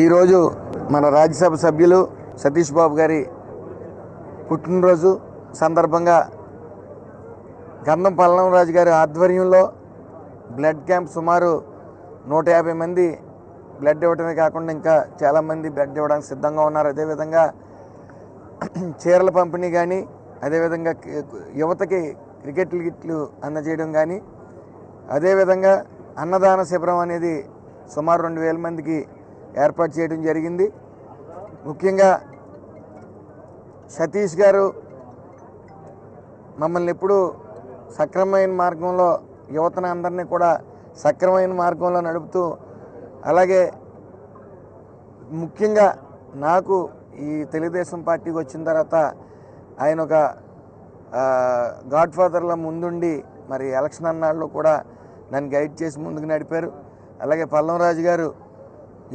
ఈరోజు మన రాజ్యసభ సభ్యులు సతీష్ బాబు గారి పుట్టినరోజు సందర్భంగా గంధం పల్లంరాజు గారి ఆధ్వర్యంలో బ్లడ్ క్యాంప్ సుమారు 150 మంది బ్లడ్ ఇవ్వడమే కాకుండా ఇంకా చాలామంది బ్లడ్ ఇవ్వడానికి సిద్ధంగా ఉన్నారు. అదేవిధంగా చీరల పంపిణీ కానీ, అదేవిధంగా యువతకి క్రికెట్ కిట్లు అందజేయడం కానీ, అదేవిధంగా అన్నదాన శిబిరం అనేది సుమారు 2000 మందికి ఏర్పాటు చేయడం జరిగింది. ముఖ్యంగా సతీష్ గారు మమ్మల్ని ఎప్పుడూ సక్రమమైన మార్గంలో, యువతను అందరినీ కూడా సక్రమమైన మార్గంలో నడుపుతూ, అలాగే ముఖ్యంగా నాకు ఈ తెలుగుదేశం పార్టీకి వచ్చిన తర్వాత ఆయన ఒక గాడ్ ఫాదర్ల ముందుండి మరి ఎలక్షన్ అన్నాళ్ళు కూడా నన్ను గైడ్ చేసి ముందుకు నడిపారు. అలాగే పల్లంరాజు గారు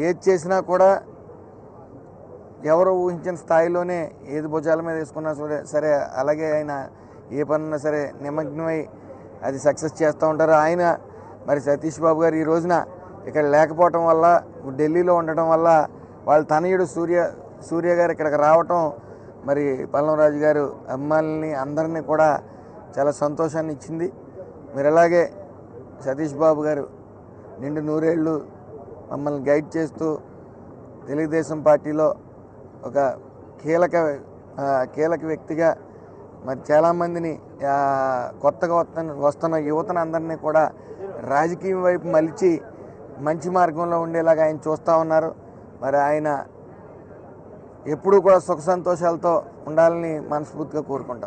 ఏది చేసినా కూడా ఎవరు ఊహించిన స్థాయిలోనే ఏది భుజాల మీద వేసుకున్నా సరే, అలాగే ఆయన ఏ పనున్నా సరే నిమగ్నమై అది సక్సెస్ చేస్తూ ఉంటారు. ఆయన మరి సతీష్ బాబు గారు ఈ రోజున ఇక్కడ లేకపోవటం వల్ల, ఢిల్లీలో ఉండటం వల్ల, వాళ్ళ తనయుడు సూర్య గారు ఇక్కడికి రావటం మరి పల్లంరాజు గారు అమ్మాయిల్ని అందరినీ కూడా చాలా సంతోషాన్ని ఇచ్చింది. మీరు అలాగే సతీష్ బాబు గారు నిండు 100 ఏళ్ళు మమ్మల్ని గైడ్ చేస్తూ తెలుగుదేశం పార్టీలో ఒక కీలక వ్యక్తిగా మరి చాలామందిని కొత్తగా వస్తున్న యువతను అందరినీ కూడా రాజకీయం వైపు మలిచి మంచి మార్గంలో ఉండేలాగా ఆయన చూస్తూ ఉన్నారు. మరి ఆయన ఎప్పుడూ కూడా సుఖ సంతోషాలతో ఉండాలని మనస్ఫూర్తిగా కోరుకుంటాం.